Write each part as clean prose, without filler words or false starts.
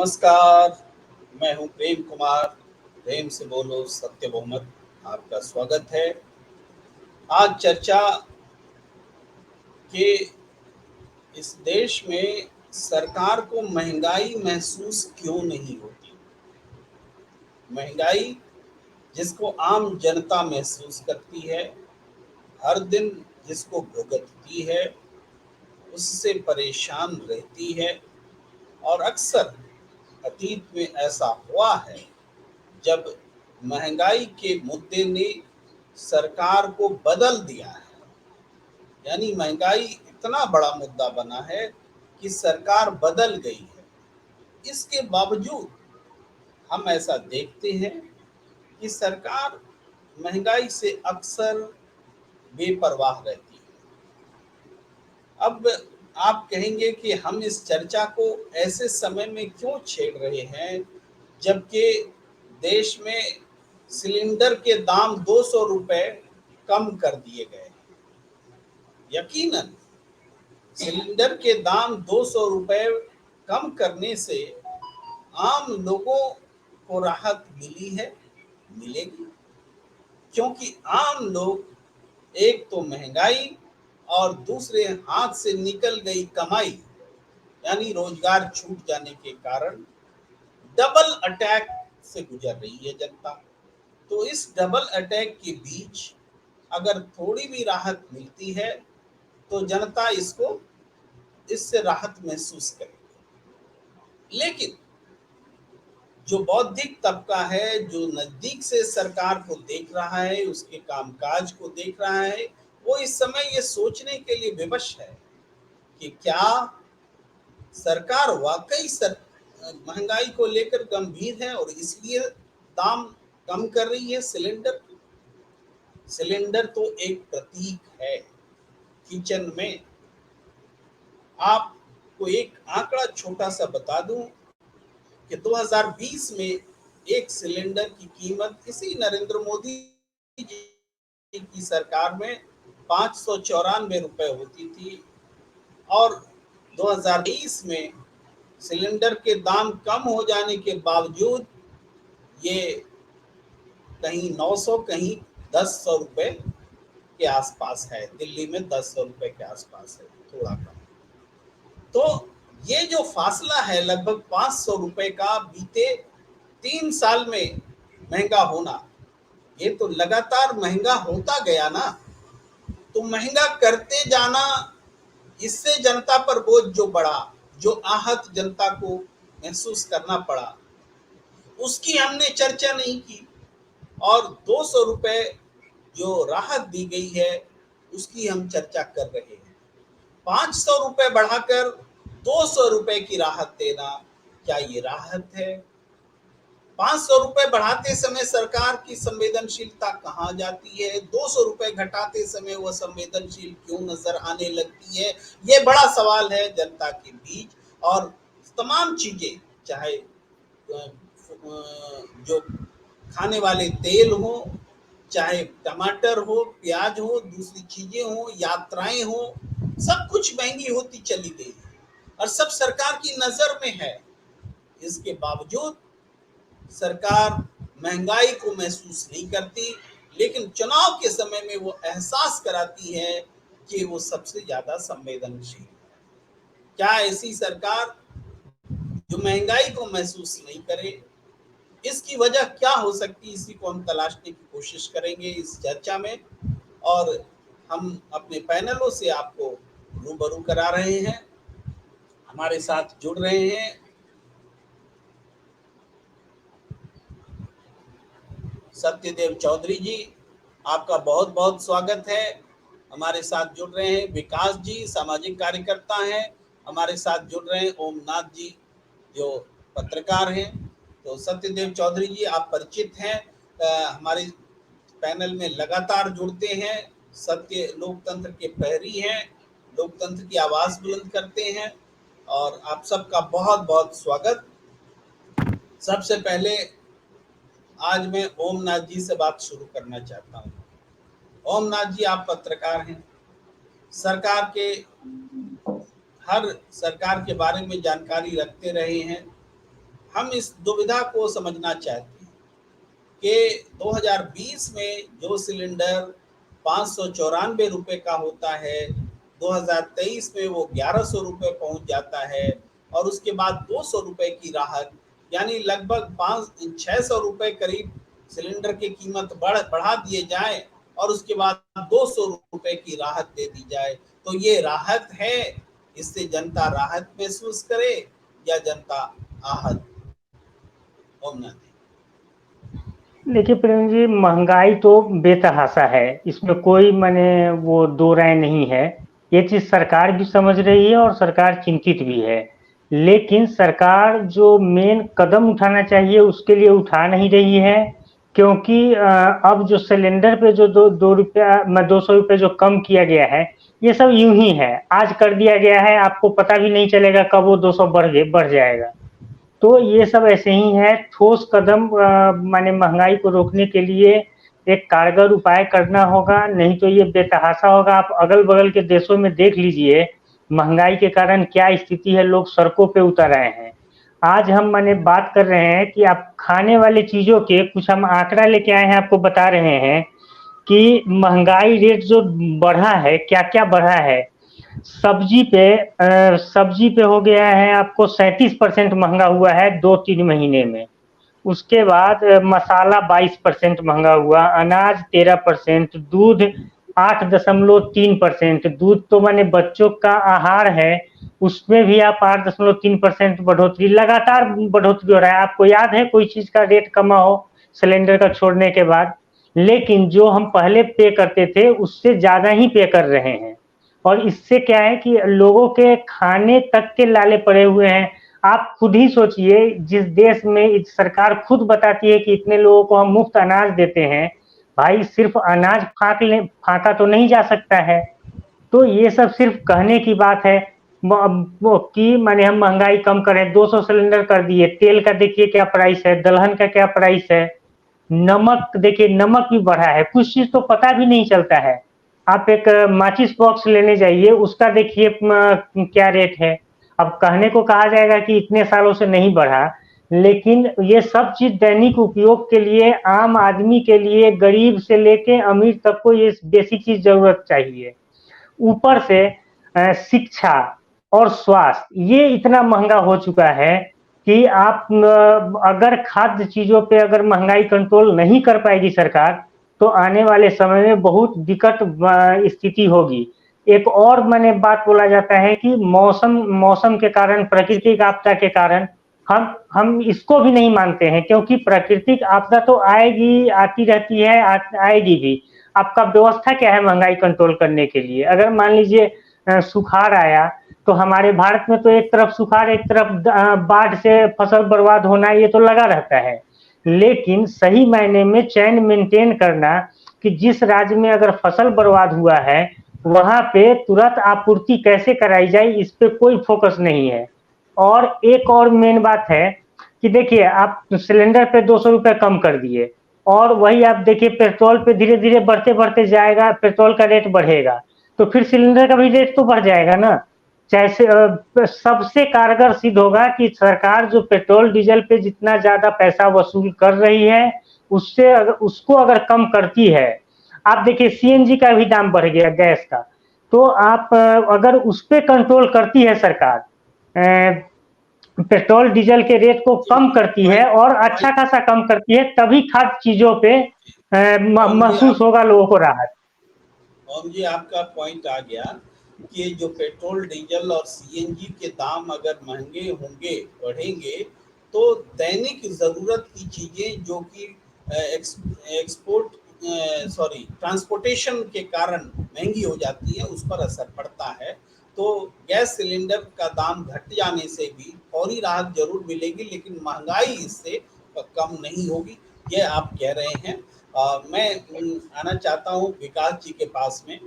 नमस्कार। मैं हूं प्रेम कुमार। प्रेम से बोलो सत्य बहुमत। आपका स्वागत है। आज चर्चा के इस देश में सरकार को महंगाई महसूस क्यों नहीं होती। महंगाई जिसको आम जनता महसूस करती है, हर दिन जिसको भुगतती है, उससे परेशान रहती है। और अक्सर अतीत में ऐसा हुआ है जब महंगाई के मुद्दे ने सरकार को बदल दिया है। यानी महंगाई इतना बड़ा मुद्दा बना है कि सरकार बदल गई है। इसके बावजूद हम ऐसा देखते हैं कि सरकार महंगाई से अक्सर बेपरवाह रहती है। अब आप कहेंगे कि हम इस चर्चा को ऐसे समय में क्यों छेड़ रहे हैं जबकि देश में सिलेंडर के दाम 200 रुपए कम कर दिए गए हैं। यकीनन सिलेंडर के दाम 200 रुपए कम करने से आम लोगों को राहत मिली है, मिलेगी। क्योंकि आम लोग एक तो महंगाई और दूसरे हाथ से निकल गई कमाई यानी रोजगार छूट जाने के कारण डबल अटैक से गुजर रही है जनता। तो इस डबल अटैक के बीच अगर थोड़ी भी राहत मिलती है तो जनता इससे राहत महसूस करेगी। लेकिन जो बौद्धिक तबका है, जो नजदीक से सरकार को देख रहा है, उसके कामकाज को देख रहा है, वो इस समय ये सोचने के लिए विवश है कि क्या सरकार वाकई महंगाई को लेकर गंभीर है और इसलिए दाम कम कर रही है। सिलेंडर तो एक प्रतीक है। किचन में आपको एक आंकड़ा छोटा सा बता दूं कि 2020 में एक सिलेंडर की कीमत इसी नरेंद्र मोदी जी की सरकार में 594 रुपए होती थी और 2020 में सिलेंडर के दाम कम हो जाने के बावजूद ये कहीं 900 कहीं 1000 रुपए के आसपास है। दिल्ली में 1000 रुपए के आसपास है, थोड़ा कम। तो ये जो फासला है लगभग 500 रुपए का बीते 3 साल में महंगा होना, ये तो लगातार महंगा होता गया ना। तो महंगा करते जाना, इससे जनता पर बोझ जो बढ़ा, जो आहत जनता को महसूस करना पड़ा, उसकी हमने चर्चा नहीं की। और 200 रुपए जो राहत दी गई है उसकी हम चर्चा कर रहे हैं। 500 रुपए बढ़ाकर 200 रुपए की राहत देना, क्या ये राहत है? 500 रुपए बढ़ाते समय सरकार की संवेदनशीलता कहाँ जाती है? 200 रुपए घटाते समय वह संवेदनशील क्यों नजर आने लगती है? ये बड़ा सवाल है जनता के बीच। और तमाम चीजें, चाहे जो खाने वाले तेल हो, चाहे टमाटर हो, प्याज हो, दूसरी चीजें हो, यात्राएं हो, सब कुछ महंगी होती चली गई है और सब सरकार की नजर में है। इसके बावजूद सरकार महंगाई को महसूस नहीं करती, लेकिन चुनाव के समय में वो एहसास कराती है कि वो सबसे ज्यादा संवेदनशील है। क्या ऐसी सरकार जो महंगाई को महसूस नहीं करे, इसकी वजह क्या हो सकती है, इसी को हम तलाशने की कोशिश करेंगे इस चर्चा में। और हम अपने पैनलों से आपको रूबरू करा रहे हैं। हमारे साथ जुड़ रहे हैं सत्यदेव चौधरी जी, आपका बहुत बहुत स्वागत है। हमारे साथ जुड़ रहे हैं विकास जी, सामाजिक कार्यकर्ता हैं। हमारे साथ जुड़ रहे हैं ओमनाथ जी, जो पत्रकार हैं। तो सत्यदेव चौधरी जी, आप परिचित हैं, हमारे पैनल में लगातार जुड़ते हैं, सत्य लोकतंत्र के प्रहरी हैं, लोकतंत्र की आवाज बुलंद करते हैं। और आप सबका बहुत बहुत स्वागत। सबसे पहले आज मैं ओमनाथ जी से बात शुरू करना चाहता हूँ। ओमनाथ जी, आप पत्रकार हैं, सरकार के हर सरकार के बारे में जानकारी रखते रहे हैं। हम इस दुविधा को समझना चाहते हैं कि 2020 में जो सिलेंडर 594 रुपये का होता है, 2023 में वो 1100 रुपये पहुंच जाता है, और उसके बाद 200 रुपये की राहत, यानी लगभग 500-600 रुपये करीब सिलेंडर की कीमत बढ़ा दिए जाए, और उसके बाद 200 रुपये की राहत दे दी जाए। तो ये राहत है, इससे जनता राहत महसूस करे या जनता आहत? ओमनाथ। देखिए प्रेम जी, महंगाई तो बेतहाशा है, इसमें कोई माने वो दो राय नहीं है। ये चीज सरकार भी समझ रही है और सरकार चिंतित भी है, लेकिन सरकार जो मेन कदम उठाना चाहिए उसके लिए उठा नहीं रही है। क्योंकि अब जो सिलेंडर पे जो दो रुपया 200 रुपये जो कम किया गया है, ये सब यूं ही है, आज कर दिया गया है, आपको पता भी नहीं चलेगा कब वो 200 बढ़ जाएगा। तो ये सब ऐसे ही है। ठोस कदम माने महंगाई को रोकने के लिए एक कारगर उपाय करना होगा, नहीं तो ये बेतहाशा होगा। आप अगल बगल के देशों में देख लीजिए, महंगाई के कारण क्या स्थिति है, लोग सड़कों पे उतर आए हैं। आज हम माने बात कर रहे हैं कि आप खाने वाली चीजों के कुछ हम आंकड़ा लेके आए हैं, आपको बता रहे हैं कि महंगाई रेट जो बढ़ा है, क्या क्या बढ़ा है। सब्जी पे हो गया है आपको 37% महंगा हुआ है 2-3 महीने में। उसके बाद मसाला 22% महंगा हुआ, अनाज 13%, दूध 8.3%। दूध तो माने बच्चों का आहार है, उसमें भी आप 8.3% बढ़ोतरी, लगातार बढ़ोतरी हो रहा है। आपको याद है कोई चीज का रेट कमा हो सिलेंडर का छोड़ने के बाद? लेकिन जो हम पहले पे करते थे उससे ज्यादा ही पे कर रहे हैं। और इससे क्या है कि लोगों के खाने तक के लाले पड़े हुए हैं। आप खुद ही सोचिए, जिस देश में सरकार खुद बताती है कि इतने लोगों को हम मुफ्त अनाज देते हैं, भाई सिर्फ अनाज फाका तो नहीं जा सकता है। तो ये सब सिर्फ कहने की बात है कि माने हम महंगाई कम करें, 200 सिलेंडर कर दिए। तेल का देखिए क्या प्राइस है, दलहन का क्या प्राइस है, नमक देखिए, नमक भी बढ़ा है। कुछ चीज तो पता भी नहीं चलता है। आप एक माचिस बॉक्स लेने जाइए, उसका देखिए क्या रेट है। अब कहने को कहा जाएगा कि इतने सालों से नहीं बढ़ा, लेकिन ये सब चीज दैनिक उपयोग के लिए, आम आदमी के लिए, गरीब से लेके अमीर तक को ये बेसिक चीज जरूरत चाहिए। ऊपर से शिक्षा और स्वास्थ्य ये इतना महंगा हो चुका है कि आप अगर खाद्य चीजों पे अगर महंगाई कंट्रोल नहीं कर पाएगी सरकार, तो आने वाले समय में बहुत विकट स्थिति होगी। एक और मैंने बात बोला जाता है कि मौसम मौसम के कारण, प्राकृतिक आपदा के कारण, हम इसको भी नहीं मानते हैं, क्योंकि प्राकृतिक आपदा तो आएगी, आती रहती है, आएगी भी। आपका व्यवस्था क्या है महंगाई कंट्रोल करने के लिए? अगर मान लीजिए सुखाड़ आया, तो हमारे भारत में तो एक तरफ सुखाड़, एक तरफ बाढ़ से फसल बर्बाद होना, ये तो लगा रहता है। लेकिन सही मायने में चैन मेंटेन करना, कि जिस राज्य में अगर फसल बर्बाद हुआ है वहां पे तुरंत आपूर्ति कैसे कराई जाए, इस पे कोई फोकस नहीं है। और एक और मेन बात है कि देखिए, आप सिलेंडर पे 200 रुपये कम कर दिए, और वही आप देखिए पेट्रोल पे धीरे धीरे बढ़ते बढ़ते जाएगा, पेट्रोल का रेट बढ़ेगा, तो फिर सिलेंडर का भी रेट तो बढ़ जाएगा ना। चाहे सबसे कारगर सिद्ध होगा कि सरकार जो पेट्रोल डीजल पे जितना ज्यादा पैसा वसूल कर रही है, उससे अगर उसको अगर कम करती है। आप देखिए सीएनजी का भी दाम बढ़ गया, गैस का। तो आप अगर उस पे कंट्रोल करती है सरकार, पेट्रोल डीजल के रेट को जी, कम करती है पॉइंट और पॉइंट अच्छा खासा कम करती है, तभी खाद्य चीजों पे ओम जी महसूस आप होगा लोगों को राहत। ओम जी आपका पॉइंट आ गया कि जो पेट्रोल डीजल और सीएनजी के दाम अगर महंगे होंगे, बढ़ेंगे, तो दैनिक ज़रूरत की चीज़ें जो कि एक्सपोर्ट सॉरी ट्रांसपोर्टेशन के कारण महंगी हो जाती है, उस पर असर पड़ता है। तो गैस सिलेंडर का दाम घट जाने से भी फौरी राहत जरूर मिलेगी, लेकिन महंगाई इससे कम नहीं होगी, ये आप कह रहे हैं। मैं आना चाहता हूँ विकास जी के पास में।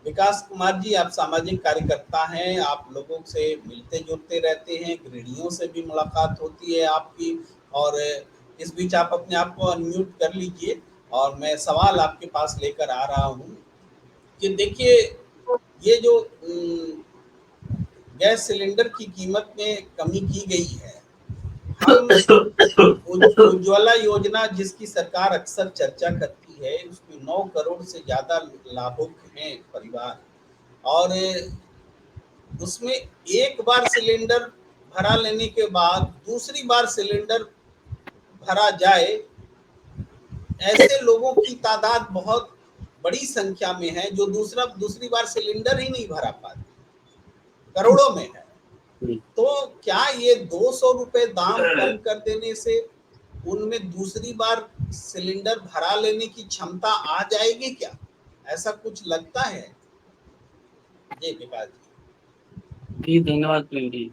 विकास कुमार जी, आप सामाजिक कार्यकर्ता हैं, आप लोगों से मिलते जुलते रहते हैं, गृहिणियों से भी मुलाकात होती है आपकी, और इस बीच आप अपने आप को अनम्यूट कर लीजिए, और मैं सवाल आपके पास लेकर आ रहा हूँ कि देखिए, ये जो गैस सिलेंडर की कीमत में कमी की गई है, हम उज्ज्वला योजना जिसकी सरकार अक्सर चर्चा करती है, उसमें 9 करोड़ से ज्यादा लाभुक हैं परिवार, और उसमें एक बार सिलेंडर भरा लेने के बाद दूसरी बार सिलेंडर भरा जाए, ऐसे लोगों की तादाद बहुत बड़ी संख्या में है जो दूसरी बार सिलेंडर ही नहीं भरा पाते, करोड़ों में है। तो क्या ये 200 रुपए दाम कम कर देने से उनमें दूसरी बार सिलेंडर भरा लेने की क्षमता आ जाएगी क्या? ऐसा कुछ लगता है? जी विकास जी धन्यवाद प्रेम जी।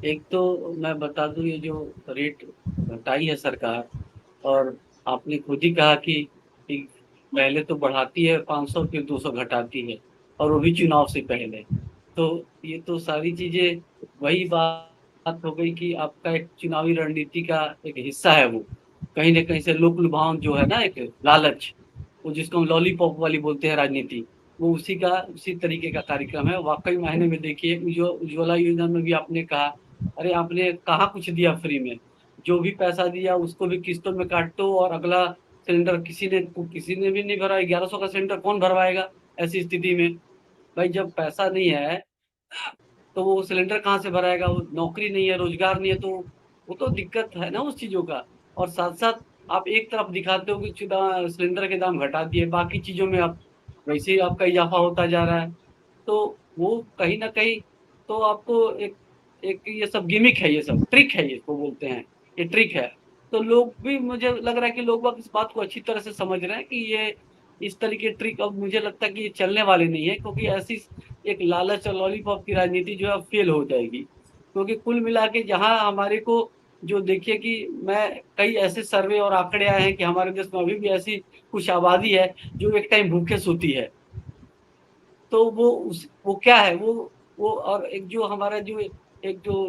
एक तो मैं बता दूं, ये जो रेट घटाई है सरकार, और आपने खुद ही कहा कि पहले तो बढ़ाती है 500 फिर 200 घटाती है, और वो भी चुनाव से पहले। तो ये तो सारी चीजें वही बात हो गई कि आपका एक चुनावी रणनीति का एक हिस्सा है वो। कहीं ना कहीं से लोक लुभावन जो है ना, एक लालच, वो जिसको हम लॉलीपॉप वाली बोलते हैं राजनीति, वो उसी तरीके का कार्यक्रम है। वाकई मायने में देखिए, उज्ज्वला योजना में भी आपने कहा, अरे आपने कहाँ कुछ दिया फ्री में? जो भी पैसा दिया उसको भी किस्तों में काटो, और अगला सिलेंडर किसी ने भी नहीं भरा। 1100 का सिलेंडर कौन भरवाएगा ऐसी स्थिति में? भाई जब पैसा नहीं है तो वो सिलेंडर कहाँ से भराएगा? वो नौकरी नहीं है, रोजगार नहीं है, तो वो तो दिक्कत है ना उस चीजों का। और साथ साथ आप एक तरफ दिखाते हो कि सिलेंडर के दाम घटा दिए, बाकी चीजों में आप वैसे ही आपका इजाफा होता जा रहा है। तो वो कहीं ना कहीं तो आपको एक एक ये सब गिमिक है, ये सब ट्रिक है, ये इसको बोलते हैं, ये ट्रिक है। तो लोग भी, मुझे लग रहा है कि लोग बाग इस बात को अच्छी तरह से समझ रहे हैं कि ये इस तरीके ट्रिक, अब मुझे लगता है कि ये चलने वाले नहीं है, क्योंकि ऐसी एक लालच और लॉलीपॉप की राजनीति जो है फेल हो जाएगी। क्योंकि कुल मिला के जहाँ हमारे को, जो देखिए कि मैं कई ऐसे सर्वे और आंकड़े आए हैं कि हमारे देश में अभी भी ऐसी कुछ आबादी है जो एक टाइम भूखे सोती है। तो वो क्या है, वो और एक जो हमारा जो एक जो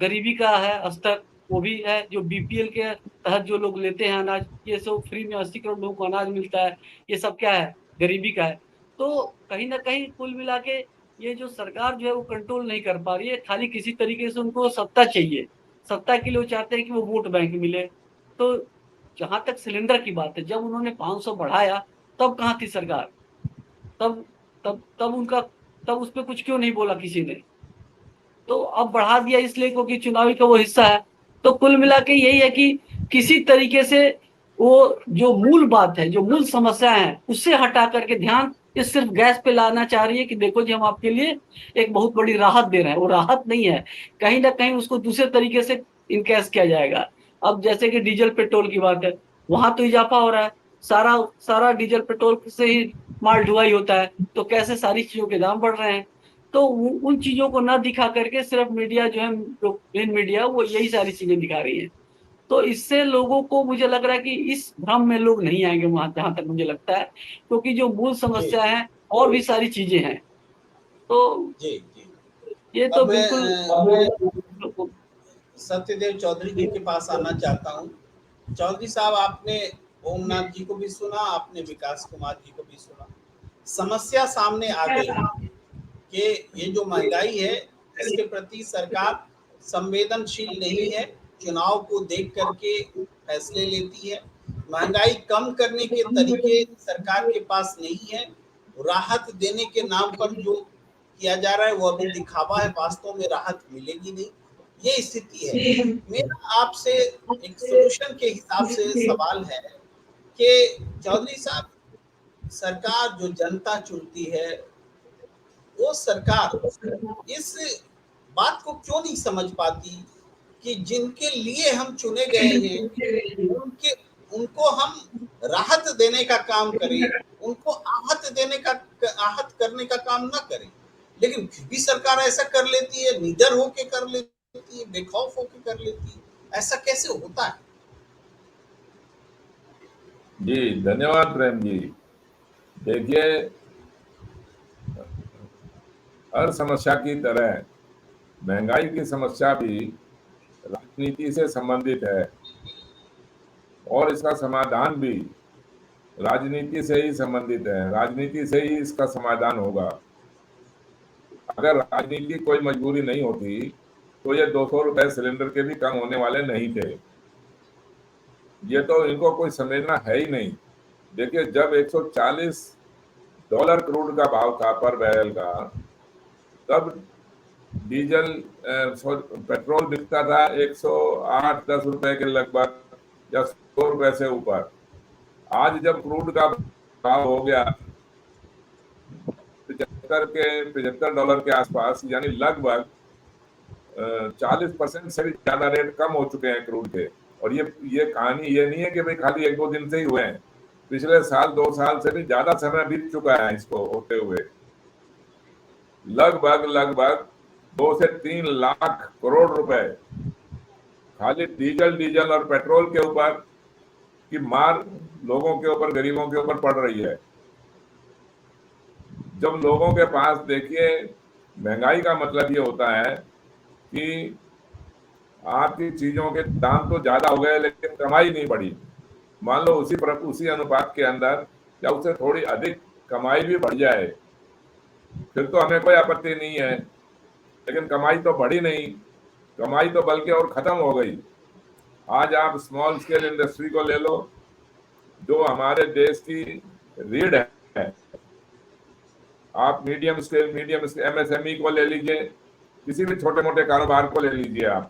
गरीबी का है स्तर, वो भी है। जो बीपीएल के तहत जो लोग लेते हैं अनाज, ये सब फ्री में 80 करोड़ लोगों को अनाज मिलता है, ये सब क्या है? गरीबी का है। तो कहीं ना कहीं कुल मिला के ये जो सरकार जो है वो कंट्रोल नहीं कर पा रही है, खाली किसी तरीके से उनको सत्ता चाहिए। सत्ता के लिए वो चाहते हैं कि वो वोट बैंक मिले। तो जहां तक सिलेंडर की बात है, जब उन्होंने 500 बढ़ाया तब कहाँ थी सरकार? तब तब उनका, तब उस पर कुछ क्यों नहीं बोला किसी ने? तो अब बढ़ा दिया इसलिए क्योंकि चुनावी का वो हिस्सा है। तो कुल मिला के यही है कि किसी तरीके से वो जो मूल बात है, जो मूल समस्या है, उससे हटा करके ध्यान ये सिर्फ गैस पे लाना चाह रही है कि देखो जी हम आपके लिए एक बहुत बड़ी राहत दे रहे हैं। वो राहत नहीं है, कहीं ना कहीं उसको दूसरे तरीके से इनकैश किया जाएगा। अब जैसे कि डीजल पेट्रोल की बात है, वहां तो इजाफा हो रहा है, सारा सारा डीजल पेट्रोल से ही माल ढुलाई होता है, तो कैसे सारी चीजों के दाम बढ़ रहे हैं? तो उन चीजों को ना दिखा करके सिर्फ मीडिया जो है, जो मेन मीडिया, वो यही सारी चीजें दिखा रही है। तो इससे लोगों को, मुझे लग रहा है कि इस भ्रम में लोग नहीं आएंगे वहां, जहां तक मुझे लगता है, क्योंकि जो मूल जी समस्या है और भी सारी चीजें हैं। तो जी जी। ये तो अब मैं बिल्कुल सत्यदेव चौधरी जी के पास आना चाहता हूँ। चौधरी साहब, आपने ओमनाथ जी को भी सुना, आपने विकास कुमार जी को भी सुना। समस्या सामने आ गई कि ये जो महंगाई है, इसके प्रति सरकार संवेदनशील नहीं है, चुनाव को देख करके फैसले लेती है। महंगाई कम करने के तरीके सरकार के पास नहीं है। राहत देने के नाम पर जो किया जा रहा है वो अभी दिखावा है, वास्तव में राहत मिलेगी नहीं, ये स्थिति है। मेरा आपसे एक सोल्यूशन के हिसाब से सवाल है कि चौधरी साहब, सरकार जो जनता चुनती है, वो सरकार इस बात को क्यों नहीं समझ पाती कि जिनके लिए हम चुने गए हैं, उनके उनको हम राहत देने का काम करें, उनको आहत करने का काम ना करें। लेकिन फिर भी सरकार ऐसा कर लेती है, निडर होके कर लेती है, बेखौफ होके कर लेती है। ऐसा कैसे होता है? जी धन्यवाद प्रेम जी। देखिए, हर समस्या की तरह महंगाई की समस्या भी राजनीति से संबंधित है, और इसका समाधान भी राजनीति से ही संबंधित है। राजनीति से ही इसका समाधान होगा। अगर राजनीति कोई मजबूरी नहीं होती तो ये 200 रुपए सिलेंडर के भी कम होने वाले नहीं थे। ये तो इनको कोई समझना है ही नहीं। देखिए, जब $140 क्रूड का भाव था पर बैरल का, तब डीजल पेट्रोल बिकता था 108-10 रुपए के लगभग, या 100 रुपए से ऊपर। आज जब क्रूड का भाव हो गया $75 के आसपास, यानी लगभग 40% से भी ज्यादा रेट कम हो चुके हैं क्रूड के। और ये कहानी ये नहीं है कि भाई खाली 1-2 दिन से ही हुए हैं, पिछले साल 2 साल से भी ज्यादा समय बीत चुका है इसको होते हुए। लगभग 2 से 3 लाख करोड़ रुपए खाली डीजल और पेट्रोल के ऊपर की मार लोगों के ऊपर, गरीबों के ऊपर पड़ रही है। जब लोगों के पास, देखिए, महंगाई का मतलब ये होता है कि आपकी चीजों के दाम तो ज्यादा हो गए लेकिन कमाई नहीं बढ़ी। मान लो उसी अनुपात के अंदर या उससे थोड़ी अधिक कमाई भी बढ़ जाए, फिर तो हमें कोई आपत्ति नहीं है, लेकिन कमाई तो बढ़ी नहीं, कमाई तो बल्कि और खत्म हो गई। आज आप स्मॉल स्केल इंडस्ट्री को ले लो, जो हमारे देश की रीढ़ है। आप मीडियम स्केल MSME को ले लीजिए, किसी भी छोटे मोटे कारोबार को ले लीजिए, आप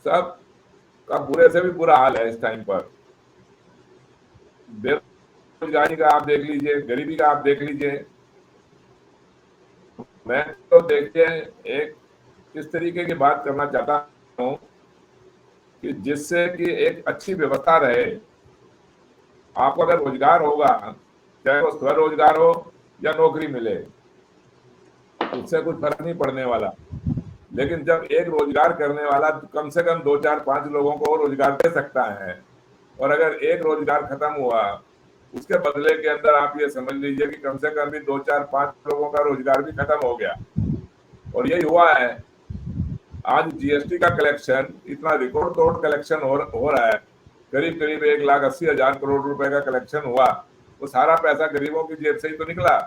सब का बुरे से भी बुरा हाल है इस टाइम पर। बेरोजगारी का आप देख लीजिए, गरीबी का आप देख लीजिए। मैं तो देखिए एक इस तरीके की बात करना चाहता हूं कि जिससे कि एक अच्छी व्यवस्था रहे। आपको अगर रोजगार होगा, चाहे वो स्वरोजगार हो या नौकरी मिले, उससे कुछ फर्क नहीं पड़ने वाला। लेकिन जब एक रोजगार करने वाला कम से कम 2, 4, 5 लोगों को रोजगार दे सकता है, और अगर एक रोजगार खत्म हुआ, उसके बदले के अंदर आप ये समझ लीजिए कि कम से कम भी 2, 4, 5 लोगों का रोजगार भी खत्म हो गया। और यही हुआ है। आज जीएसटी का कलेक्शन इतना रिकॉर्ड तोड़ कलेक्शन हो रहा है, करीब 1,80,000 करोड़ रुपए का कलेक्शन हुआ। वो सारा पैसा गरीबों की जेब से ही तो निकला।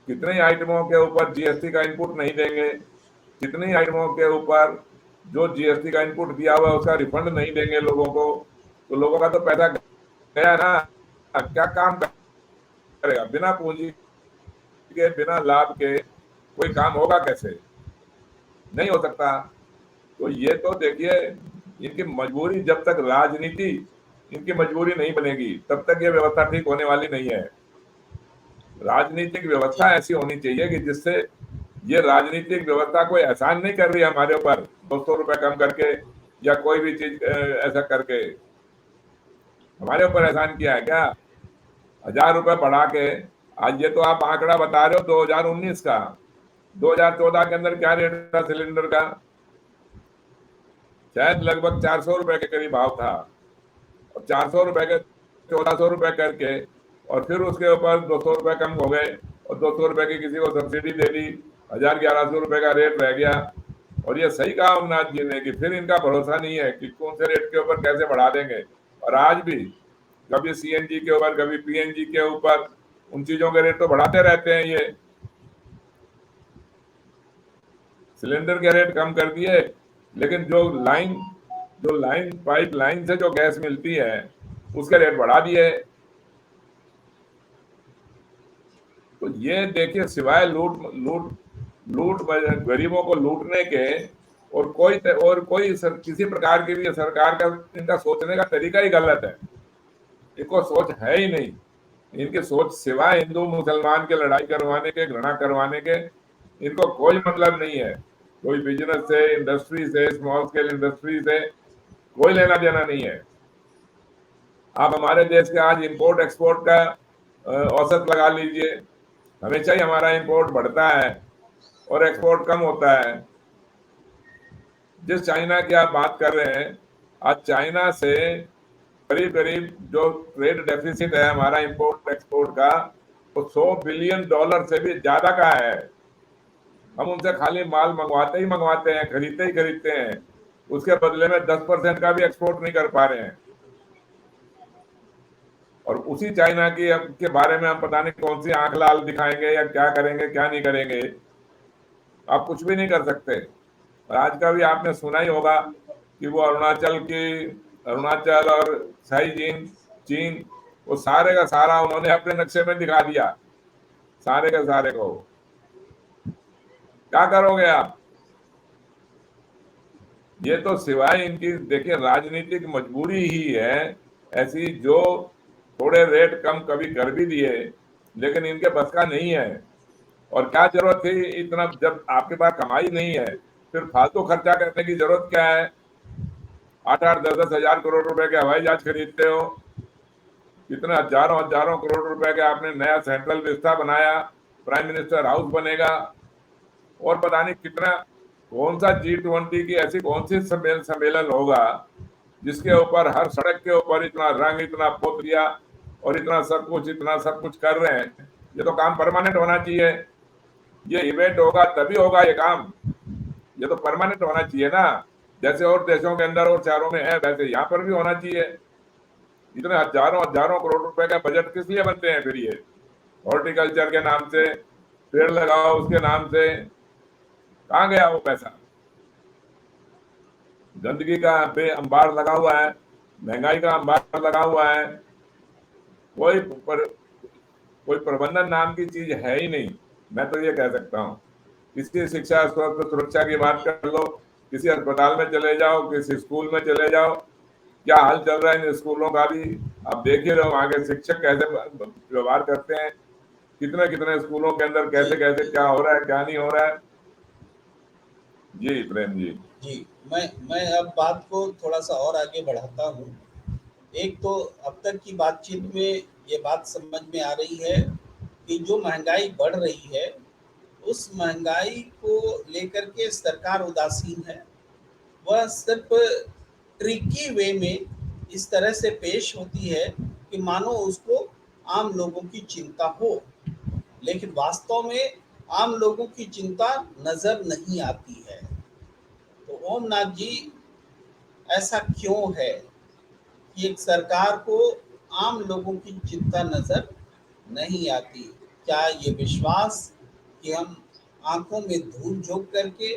कितने आइटमों के ऊपर जीएसटी का इनपुट नहीं देंगे, कितनी आइटमों के ऊपर जो जीएसटी का इनपुट दिया हुआ उसका रिफंड नहीं देंगे लोगों को, तो लोगों का तो पैसा गया ना। क्या काम करेगा? बिना पूंजी के, बिना लाभ के कोई काम होगा कैसे? नहीं हो सकता। तो ये तो देखिए, इनकी मजबूरी, जब तक राजनीति इनकी मजबूरी नहीं बनेगी तब तक ये व्यवस्था ठीक होने वाली नहीं है। राजनीतिक व्यवस्था ऐसी होनी चाहिए कि जिससे ये राजनीतिक व्यवस्था कोई एहसान नहीं कर रही है हमारे ऊपर 200 रुपए कम करके या कोई भी चीज ऐसा करके। हमारे ऊपर एहसान किया है क्या? 1,000 रुपए बढ़ा के, आज ये तो आप आंकड़ा बता रहे हो 2019 का, 2014 के अंदर क्या रेट था सिलेंडर का? शायद लगभग 400 रुपए के करीब भाव था, और 400 रुपए के 1,400 रुपए करके, और फिर उसके ऊपर 200 रुपए कम हो गए, और 200 रुपए की किसी को सब्सिडी दे दी, 1,000-1,100 रुपए का रेट रह गया। और ये सही कहा अमरनाथ जी ने कि फिर इनका भरोसा नहीं है कि कौन से रेट के ऊपर कैसे बढ़ा देंगे। और आज भी कभी सीएनजी के ऊपर, कभी पीएनजी के ऊपर, उन चीजों के रेट तो बढ़ाते रहते हैं। ये सिलेंडर के रेट कम कर दिए, लेकिन जो पाइप लाइन से जो गैस मिलती है उसके रेट बढ़ा दिए। तो ये देखिए, सिवाय लूट गरीबों को लूटने के और कोई किसी प्रकार की भी सरकार का इनका सोचने का तरीका ही गलत है। इनको सोच है ही नहीं। इनकी सोच सिवाय हिंदू मुसलमान के लड़ाई करवाने के, घृणा करवाने के, इनको कोई मतलब नहीं है। कोई बिजनेस से, इंडस्ट्री से, स्मॉल स्केल इंडस्ट्री से कोई लेना देना नहीं है। आप हमारे देश के आज इंपोर्ट एक्सपोर्ट का औसत लगा लीजिए, हमेशा ही हमारा इंपोर्ट बढ़ता है और एक्सपोर्ट कम होता है। जिस चाइना की आप बात कर रहे हैं, आज चाइना से करीब जो ट्रेड डेफिसिट है हमारा इंपोर्ट एक्सपोर्ट का, वो $100 बिलियन से भी ज्यादा का है। हम उनसे खाली माल मंगवाते हैं, खरीदते हैं, उसके बदले में 10% का भी एक्सपोर्ट नहीं कर पा रहे हैं। और उसी चाइना के बारे में हम पता नहीं कौन सी आंख लाल दिखाएंगे या क्या करेंगे, क्या नहीं करेंगे। आप कुछ भी नहीं कर सकते। और आज का भी आपने सुना ही होगा कि वो अरुणाचल और शाही चीन वो सारे का सारा उन्होंने अपने नक्शे में दिखा दिया, सारे का सारे को। क्या करोगे आप? ये तो सिवाय इनकी देखिए राजनीतिक मजबूरी ही है ऐसी, जो थोड़े रेट कम कभी कर भी दिए, लेकिन इनके बस का नहीं है। और क्या जरूरत थी इतना, जब आपके पास कमाई नहीं है फिर फालतू खर्चा करने की जरूरत क्या है? 8-8, 10-10 हजार करोड़ रुपए के हवाई जहाज खरीदते हो, कितने हजारों हजारों करोड़ रुपए का आपने नया सेंट्रल विस्ता बनाया, प्राइम मिनिस्टर हाउस बनेगा, और पता नहीं कितना, कौन सा G20 की ऐसी कौन सी सम्मेलन होगा जिसके ऊपर हर सड़क के ऊपर इतना रंग, इतना पोत दिया और इतना सब कुछ कर रहे हैं। ये तो काम परमानेंट होना चाहिए। ये इवेंट होगा तभी होगा ये काम, ये तो परमानेंट होना चाहिए ना। जैसे और देशों के अंदर और शहरों में है वैसे यहाँ पर भी होना चाहिए। इतने हजारों हजारों करोड़ रुपए का बजट किस लिए बनते हैं फिर? ये हॉर्टिकल्चर के नाम से, पेड़ लगाओ उसके नाम से, कहाँ गया वो पैसा? गंदगी का पे अंबार लगा हुआ है, महंगाई का अंबार लगा हुआ है, कोई प्रबंधन नाम की चीज है ही नहीं। मैं तो ये कह सकता हूँ, किसी शिक्षा स्वास्थ्य सुरक्षा की बात कर लो, किसी अस्पताल में चले जाओ, किसी स्कूल में चले जाओ, क्या हाल चल रहा है इन स्कूलों का भी आप देख ही रहो। वहां के शिक्षक कैसे व्यवहार करते हैं, कितने कितने स्कूलों के अंदर कैसे कैसे क्या हो रहा है, क्या नहीं हो रहा है। जी प्रेम जी। जी, मैं अब बात को थोड़ा सा और आगे बढ़ाता हूँ। एक तो अब तक की बातचीत में ये बात समझ में आ रही है कि जो महंगाई बढ़ रही है उस महंगाई को लेकर के सरकार उदासीन है। वह सिर्फ ट्रिकी वे में इस तरह से पेश होती है कि मानो उसको आम लोगों की चिंता हो, लेकिन वास्तव में आम लोगों की चिंता नज़र नहीं आती है। तो ओमनाथ जी, ऐसा क्यों है कि एक सरकार को आम लोगों की चिंता नज़र नहीं आती? क्या ये विश्वास कि हम आंखों में धूल झोंक करके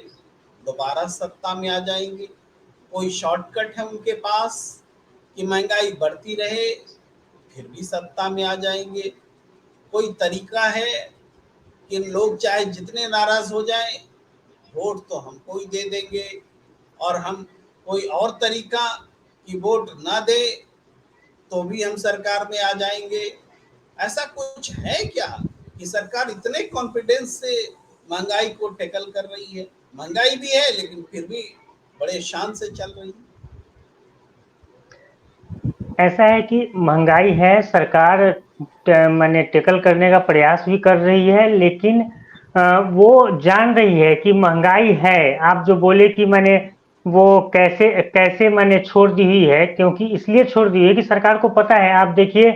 दोबारा सत्ता में आ जाएंगे? कोई शॉर्टकट है उनके पास कि महंगाई बढ़ती रहे फिर भी सत्ता में आ जाएंगे? कोई तरीका है कि लोग चाहे जितने नाराज हो जाएं, वोट तो हमको ही दे देंगे, और हम कोई और तरीका कि वोट ना दे तो भी हम सरकार में आ जाएंगे? ऐसा कुछ है क्या कि सरकार इतने कॉन्फिडेंस से महंगाई को टैकल कर रही है? महंगाई भी है लेकिन फिर भी बड़े शान से चल रही है। ऐसा है कि महंगाई है, सरकार माने टैकल करने का प्रयास भी कर रही है, लेकिन वो जान रही है कि महंगाई है। आप जो बोले कि मैंने वो कैसे कैसे मैंने छोड़ दी हुई है, क्योंकि इसलिए छोड़ दी है कि सरकार को पता है। आप देखिए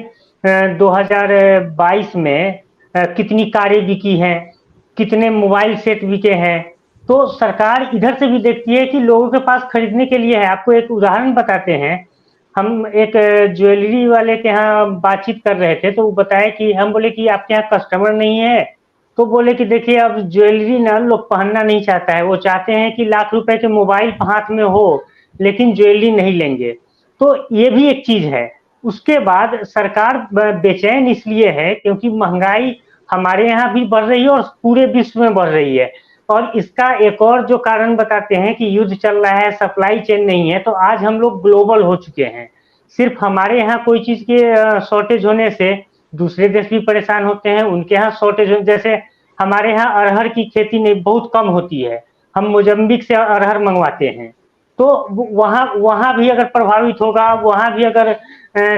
2022 में कितनी कारें बिकी हैं, कितने मोबाइल सेट बिके हैं। तो सरकार इधर से भी देखती है कि लोगों के पास खरीदने के लिए है। आपको एक उदाहरण बताते हैं। हम एक ज्वेलरी वाले के यहाँ बातचीत कर रहे थे, तो वो बताया कि हम बोले कि आपके यहाँ कस्टमर नहीं है, तो बोले कि देखिए अब ज्वेलरी ना लोग पहनना नहीं चाहता है, वो चाहते हैं कि लाख रुपए के मोबाइल हाथ में हो लेकिन ज्वेलरी नहीं लेंगे। तो ये भी एक चीज है। उसके बाद सरकार बेचैन इसलिए है क्योंकि महंगाई हमारे यहाँ भी बढ़ रही है और पूरे विश्व में बढ़ रही है। और इसका एक और जो कारण बताते हैं कि युद्ध चल रहा है, सप्लाई चेन नहीं है। तो आज हम लोग ग्लोबल हो चुके हैं। सिर्फ हमारे यहाँ कोई चीज के शॉर्टेज होने से दूसरे देश भी परेशान होते हैं। उनके यहाँ शॉर्टेज हो, जैसे हमारे यहाँ अरहर की खेती नहीं बहुत कम होती है, हम मोजम्बिक से अरहर मंगवाते हैं। तो वहां भी अगर प्रभावित होगा, वहां भी अगर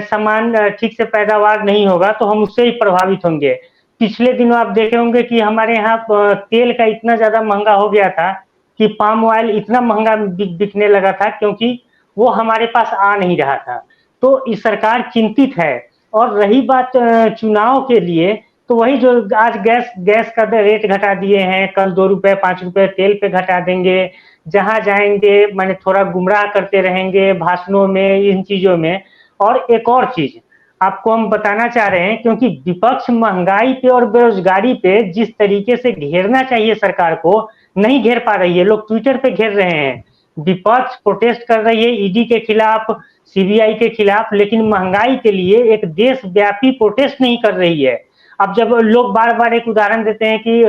सामान ठीक से पैदावार नहीं होगा तो हम उससे ही प्रभावित होंगे। पिछले दिनों आप देखे होंगे कि हमारे यहाँ तेल का इतना ज्यादा महंगा हो गया था कि पाम ऑयल इतना महंगा बिकने लगा था, क्योंकि वो हमारे पास आ नहीं रहा था। तो इस सरकार चिंतित है। और रही बात चुनाव के लिए, तो वही जो आज गैस का रेट घटा दिए हैं, कल 2 रुपए 5 रुपए तेल पे घटा देंगे। जहां जाएंगे मैंने थोड़ा गुमराह करते रहेंगे भाषणों में, इन चीजों में। और एक और चीज आपको हम बताना चाह रहे हैं, क्योंकि विपक्ष महंगाई पे और बेरोजगारी पे जिस तरीके से घेरना चाहिए सरकार को, नहीं घेर पा रही है, लोग ट्विटर पे घेर रहे हैं। विपक्ष प्रोटेस्ट कर रही है ईडी के खिलाफ, सीबीआई के खिलाफ, लेकिन महंगाई के लिए एक देशव्यापी प्रोटेस्ट नहीं कर रही है। अब जब लोग बार बार एक उदाहरण देते हैं कि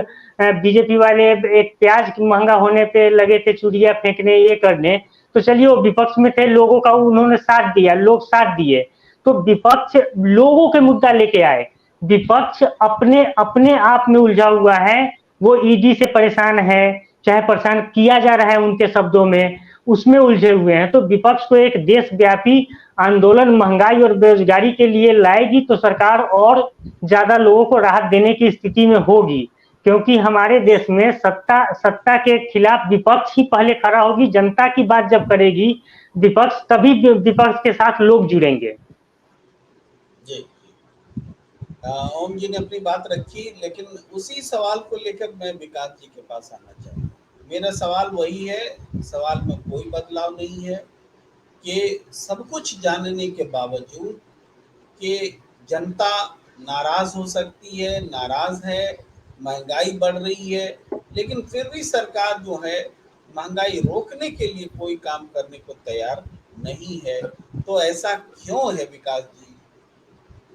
बीजेपी वाले एक प्याज महंगा होने पे लगे थे चूड़ियां फेंकने, ये करने, तो चलिए वो विपक्ष में थे, लोगों का उन्होंने साथ दिया, लोग साथ दिए, तो विपक्ष लोगों के मुद्दा लेके आए। विपक्ष अपने अपने आप में उलझा हुआ है, वो ईडी से परेशान है, चाहे परेशान किया जा रहा है उनके शब्दों में, उसमें उलझे हुए हैं। तो विपक्ष को एक देशव्यापी आंदोलन महंगाई और बेरोजगारी के लिए लाएगी तो सरकार और ज्यादा लोगों को राहत देने की स्थिति में होगी, क्योंकि हमारे देश में सत्ता के खिलाफ विपक्ष ही पहले खड़ा होगी। जनता की बात जब करेगी विपक्ष, तभी विपक्ष के साथ लोग जुड़ेंगे। जी, ओम जी ने अपनी बात रखी, लेकिन उसी सवाल को लेकर मैं विकास जी के पास आना चाहूँगा। मेरा सवाल वही है, सवाल में कोई बदलाव नहीं है कि सब कुछ जानने के बावजूद कि जनता नाराज हो सकती है, नाराज है, महंगाई बढ़ रही है, लेकिन फिर भी सरकार जो है महंगाई रोकने के लिए कोई काम करने को तैयार नहीं है। तो ऐसा क्यों है विकास जी?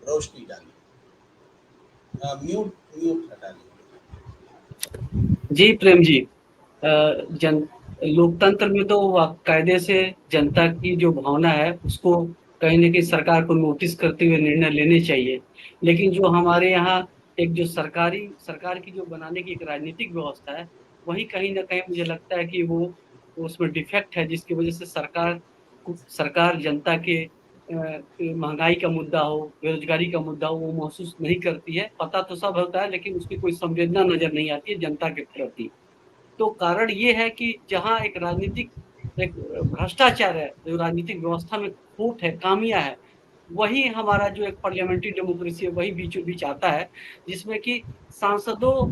रोशनी डालिए, म्यूट हटा लीजिए। जी प्रेम जी, जन लोकतंत्र में तो कायदे से जनता की जो भावना है उसको कहीं ना कहीं सरकार को नोटिस करते हुए निर्णय लेने चाहिए। लेकिन जो हमारे यहाँ एक जो सरकार की जो बनाने की एक राजनीतिक व्यवस्था है, वही कहीं ना कहीं मुझे लगता है कि वो उसमें डिफेक्ट है, जिसकी वजह से सरकार जनता के महंगाई का मुद्दा हो, बेरोजगारी का मुद्दा हो, वो महसूस नहीं करती है। पता तो सब होता है लेकिन उसकी कोई संवेदना नजर नहीं आती है जनता के प्रति। तो कारण ये है कि जहाँ एक राजनीतिक एक भ्रष्टाचार है, जो राजनीतिक व्यवस्था में खोट है, खामियां है, वही हमारा जो एक पार्लियामेंट्री डेमोक्रेसी है वही बीचों बीच आता है, जिसमें कि सांसदों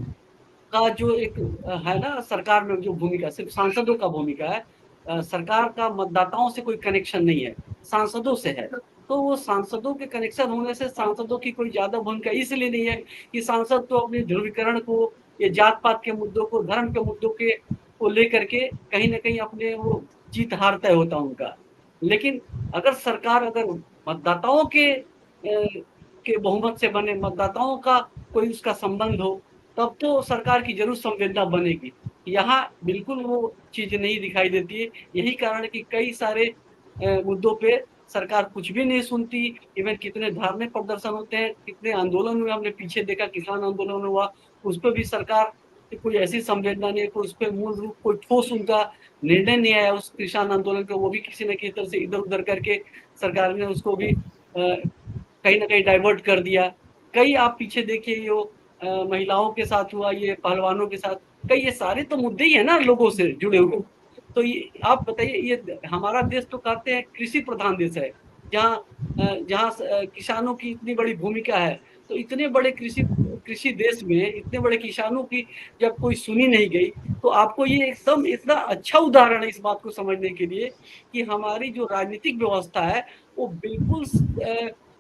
का जो एक है ना, सरकार में जो भूमिका सिर्फ सांसदों का भूमिका है, सरकार का मतदाताओं से कोई कनेक्शन नहीं है, सांसदों से है। तो वो सांसदों के कनेक्शन होने से सांसदों की कोई ज्यादा भूमिका इसलिए नहीं है कि सांसद तो अपने ध्रुवीकरण को, ये जात पात के मुद्दों को, धर्म के मुद्दों के को लेकर के कहीं ना कहीं अपने वो जीत हार तय होता उनका। लेकिन अगर मतदाताओं के बहुमत से बने, मतदाताओं का कोई उसका संबंध हो, तब तो सरकार की जरूर संवेदना बनेगी। यहाँ बिल्कुल वो चीज नहीं दिखाई देती है। यही कारण है कि कई सारे मुद्दों पे सरकार कुछ भी नहीं सुनती। इवन कितने धार्मिक प्रदर्शन होते हैं, कितने आंदोलन हुए, हमने पीछे देखा किसान आंदोलन हुआ, उस पर भी सरकार की कोई ऐसी संवेदना नहीं है, कोई उस पर मूल रूप कोई ठोस उनका निर्णय नहीं आया उस किसान आंदोलन का। वो भी किसी न किसी तरह से इधर उधर करके सरकार ने उसको भी कहीं ना कहीं डाइवर्ट कर दिया। कई आप पीछे देखिए, यो महिलाओं के साथ हुआ, ये पहलवानों के साथ, कई ये सारे तो मुद्दे ही है ना लोगों से जुड़े हुए। तो ये आप बताइए, ये हमारा देश तो कहते हैं कृषि प्रधान देश है, जहाँ जहाँ किसानों की इतनी बड़ी भूमिका है। तो इतने बड़े कृषि देश में इतने बड़े किसानों की जब कोई सुनी नहीं गई, तो आपको ये एकदम इतना अच्छा उदाहरण है इस बात को समझने के लिए कि हमारी जो राजनीतिक व्यवस्था है वो बिल्कुल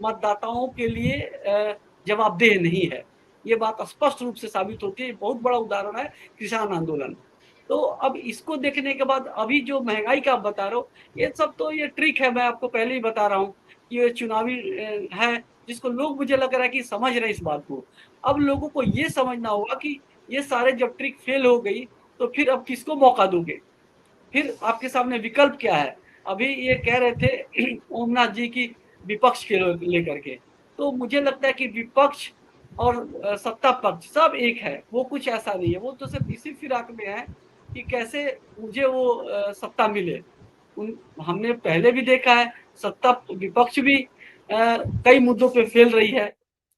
मतदाताओं के लिए जवाबदेह नहीं है। ये बात स्पष्ट रूप से साबित होती है। बहुत बड़ा उदाहरण है किसान आंदोलन। तो अब इसको देखने के बाद अभी जो महंगाई का आप बता रहे हो, ये सब तो ये ट्रिक है। मैं आपको पहले ही बता रहा हूँ कि ये चुनावी है, जिसको लोग, मुझे लग रहा है कि समझ रहे हैं इस बात को। अब लोगों को ये समझना होगा कि ये सारे जब ट्रिक फेल हो गई तो फिर अब किसको मौका दोगे? फिर आपके सामने विकल्प क्या है? अभी ये कह रहे थे ओमनाथ जी की विपक्ष के लेकर के, तो मुझे लगता है कि विपक्ष और सत्ता पक्ष सब एक है। वो कुछ ऐसा नहीं है, वो तो सिर्फ इसी फिराक में है कि कैसे मुझे वो सत्ता मिले। हमने पहले भी देखा है, सत्ता विपक्ष भी कई मुद्दों पे फेल रही है।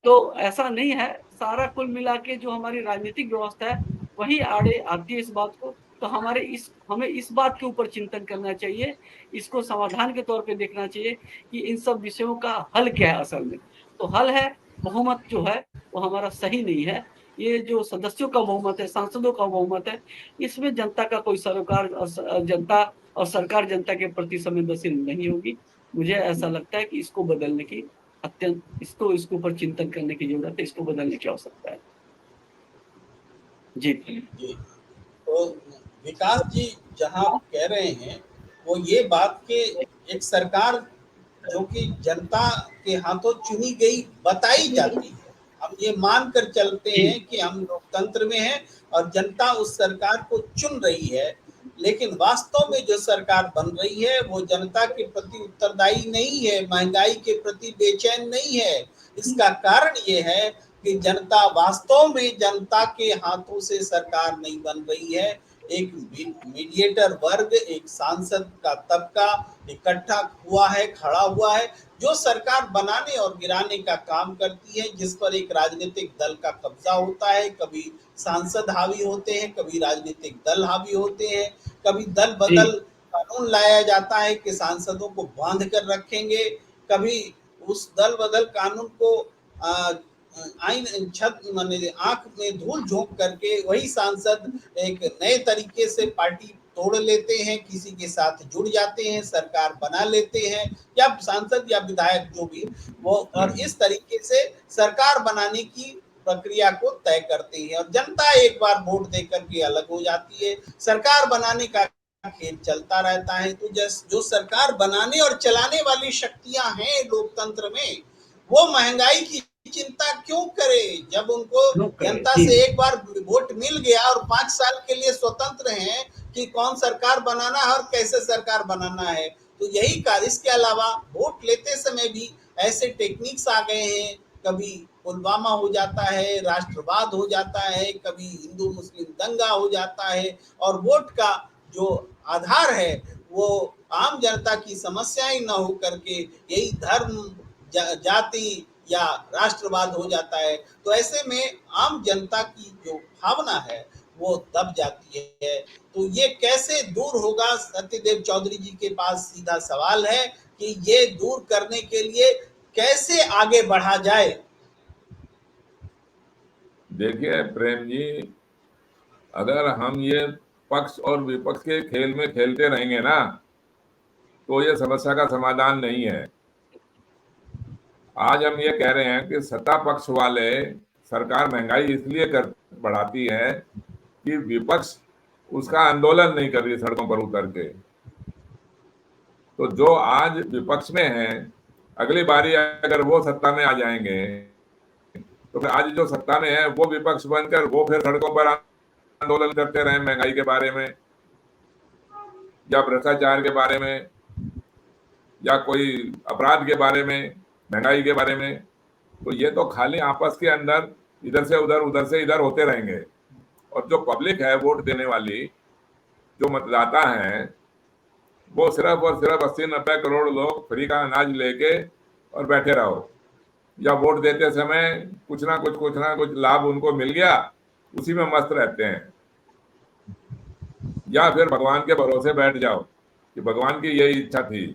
तो ऐसा नहीं है, सारा कुल मिला के जो हमारी राजनीतिक व्यवस्था है वही आड़े आती है इस बात को। तो हमें इस बात के ऊपर चिंतन करना चाहिए, इसको समाधान के तौर पे देखना चाहिए कि इन सब विषयों का हल क्या है असल में। तो हल है, बहुमत जो है वो हमारा सही नहीं है। ये जो सदस्यों का बहुमत है, सांसदों का बहुमत है, इसमें जनता का कोई सरोकार, जनता और सरकार जनता के प्रति संवेदनशील नहीं होगी। मुझे ऐसा लगता है कि इसको बदलने की इसको ऊपर चिंतन करने की जरूरत है, इसको बदलने की आवश्यकता है। जी जी, तो विकास जी जहां कह रहे हैं वो ये बात कि एक सरकार जो कि जनता के हाथों चुनी गई बताई जाती है, हम ये मानकर चलते जी हैं कि हम लोकतंत्र में हैं और जनता उस सरकार को चुन रही है, लेकिन वास्तव में जो सरकार बन रही है वो जनता के प्रति उत्तरदायी नहीं है, महंगाई के प्रति बेचैन नहीं है। इसका कारण ये है कि जनता वास्तव में जनता के हाथों से सरकार नहीं बन रही है। एक मीडिएटर वर्ग, एक सांसद का तबका इकट्ठा हुआ है, खड़ा हुआ है, जो सरकार बनाने और गिराने का काम करती है, जिस पर एक राजनीतिक दल का कब्जा होता है। कभी सांसद हावी होते हैं, कभी राजनीतिक दल हावी होते हैं, कभी दल जी बदल कानून लाया जाता है कि सांसदों को बांध कर रखेंगे, कभी उस दल बदल कानून को आइन छत माने आंख में धूल झोंक करके वही सांसद एक नए तरीके से पार्टी तोड़ लेते हैं, किसी के साथ जुड़ जाते हैं, सरकार बना लेते हैं, या सांसद या विधायक जो भी वो, और इस तरीके से सरकार बनाने की प्रक्रिया को तय करते हैं और जनता एक बार वोट देकर के अलग हो जाती है। सरकार बनाने का खेल चलता रहता है। तो जो सरकार बनाने और चलाने वाली शक्तियां हैं लोकतंत्र में, वो महंगाई की चिंता क्यों करे जब उनको लोग करें जनता जी से एक बार वोट मिल गया और 5 साल के लिए स्वतंत्र हैं कि कौन सरकार बनाना है और कैसे सरकार बनाना है। तो यही कार्य, इसके अलावा वोट लेते समय भी ऐसे टेक्निक्स आ गए हैं, कभी पुलवामा हो जाता है, राष्ट्रवाद हो जाता है, कभी हिंदू मुस्लिम दंगा हो जाता है, और वोट का जो आधार है वो आम जनता की समस्याएं न हो करके यही धर्म, जाति या राष्ट्रवाद हो जाता है। तो ऐसे में आम जनता की जो भावना है वो दब जाती है। तो ये कैसे दूर होगा, सत्यदेव चौधरी जी के पास सीधा सवाल है कि ये दूर करने के लिए कैसे आगे बढ़ा जाए। देखिए प्रेम जी, अगर हम ये पक्ष और विपक्ष के खेल में खेलते रहेंगे ना, तो ये समस्या का समाधान नहीं है। आज हम ये कह रहे हैं कि सत्ता पक्ष वाले सरकार महंगाई इसलिए कर बढ़ाती है कि विपक्ष उसका आंदोलन नहीं कर रही सड़कों पर उतर के। तो जो आज विपक्ष में है, अगली बारी अगर वो सत्ता में आ जाएंगे तो फिर आज जो सत्ता में है वो विपक्ष बनकर वो फिर सड़कों पर आंदोलन करते रहे महंगाई के बारे में या भ्रष्टाचार के बारे में या कोई अपराध के बारे में, महंगाई के बारे में। तो ये तो खाली आपस के अंदर इधर से उधर, उधर से इधर होते रहेंगे। और जो पब्लिक है, वोट देने वाली जो मतदाता हैं, वो सिर्फ और सिर्फ 80-90 करोड़ लोग फ्री का अनाज लेके और बैठे रहो, या वोट देते समय कुछ ना कुछ लाभ उनको मिल गया, उसी में मस्त रहते हैं। या फिर भगवान के भरोसे बैठ जाओ कि भगवान की यही इच्छा थी।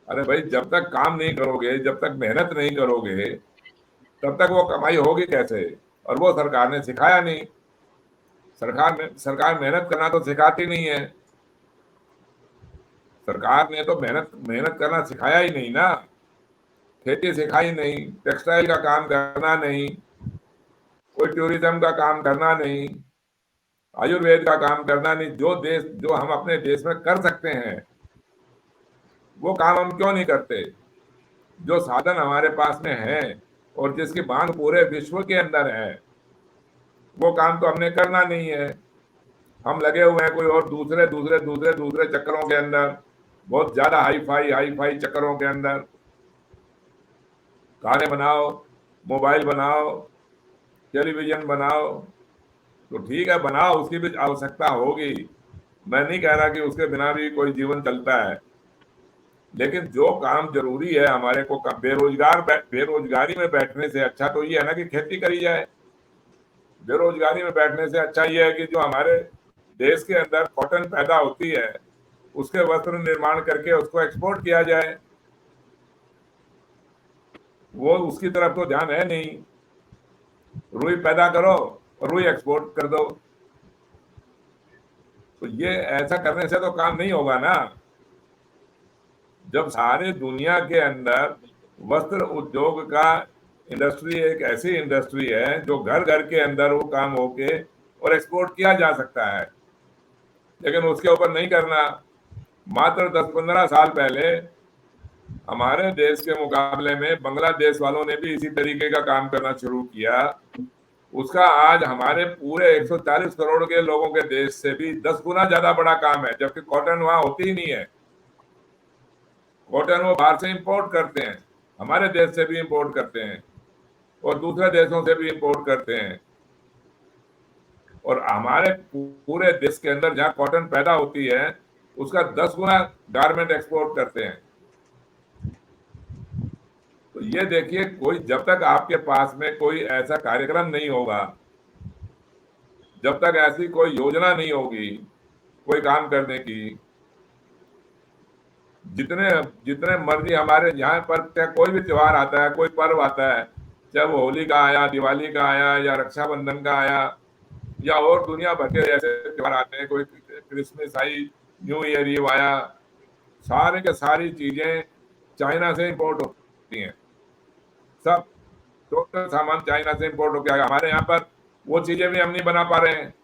अरे भाई, जब तक काम नहीं करोगे, जब तक मेहनत नहीं करोगे, तब तक वो कमाई होगी कैसे? और वो सरकार ने सिखाया नहीं। सरकार मेहनत करना तो सिखाती नहीं है। सरकार ने तो मेहनत करना सिखाया ही नहीं ना। खेती सिखाई नहीं, टेक्सटाइल का काम करना नहीं, कोई टूरिज्म का काम करना नहीं, आयुर्वेद का काम करना नहीं। जो हम अपने देश में कर सकते हैं वो काम हम क्यों नहीं करते? जो साधन हमारे पास में है और जिसकी मांग पूरे विश्व के अंदर है, वो काम तो हमने करना नहीं है। हम लगे हुए हैं कोई और दूसरे चक्करों के अंदर, बहुत ज्यादा हाई फाई चक्करों के अंदर। गाने बनाओ, मोबाइल बनाओ, टेलीविजन बनाओ, तो ठीक है बनाओ, उसकी भी आवश्यकता होगी। मैं नहीं कह रहा कि उसके बिना भी कोई जीवन चलता है, लेकिन जो काम जरूरी है हमारे को, बेरोजगारी में बैठने से अच्छा तो ये है ना कि खेती करी जाए। बेरोजगारी में बैठने से अच्छा ये है कि जो हमारे देश के अंदर कॉटन पैदा होती है उसके वस्त्र निर्माण करके उसको एक्सपोर्ट किया जाए। वो उसकी तरफ तो ध्यान है नहीं। रुई पैदा करो और रुई एक्सपोर्ट कर दो। तो ये ऐसा करने से तो काम नहीं होगा ना। जब सारे दुनिया के अंदर वस्त्र उद्योग का इंडस्ट्री एक ऐसी इंडस्ट्री है जो घर घर के अंदर वो काम होके और एक्सपोर्ट किया जा सकता है, लेकिन उसके ऊपर नहीं करना। मात्र 10-15 साल पहले हमारे देश के मुकाबले में बांग्लादेश वालों ने भी इसी तरीके का काम करना शुरू किया। उसका आज हमारे पूरे 140 करोड़ के लोगों के देश से भी 10 गुना ज्यादा बड़ा काम है, जबकि कॉटन वहां होती ही नहीं है। कॉटन वो बाहर से इंपोर्ट करते हैं, हमारे देश से भी इंपोर्ट करते हैं और दूसरे देशों से भी इंपोर्ट करते हैं। और हमारे पूरे देश के अंदर जहां कॉटन पैदा होती है उसका 10 गुना गारमेंट एक्सपोर्ट करते हैं। तो ये देखिए, कोई जब तक आपके पास में कोई ऐसा कार्यक्रम नहीं होगा, जब तक ऐसी कोई योजना नहीं होगी कोई काम करने की, जितने जितने मर्जी हमारे यहाँ पर चाहे कोई भी त्योहार आता है, कोई पर्व आता है, चाहे वो होली का आया, दिवाली का आया या रक्षाबंधन का आया या और दुनिया भर के ऐसे त्योहार आते हैं, कोई क्रिसमस आई, न्यू ईयर ईव आया, सारे के सारी चीजें चाइना से इंपोर्ट होती हैं। सब टोटल सामान चाइना से इंपोर्ट होकर आएगा। हमारे यहाँ पर वो चीजें भी हम नहीं बना पा रहे हैं,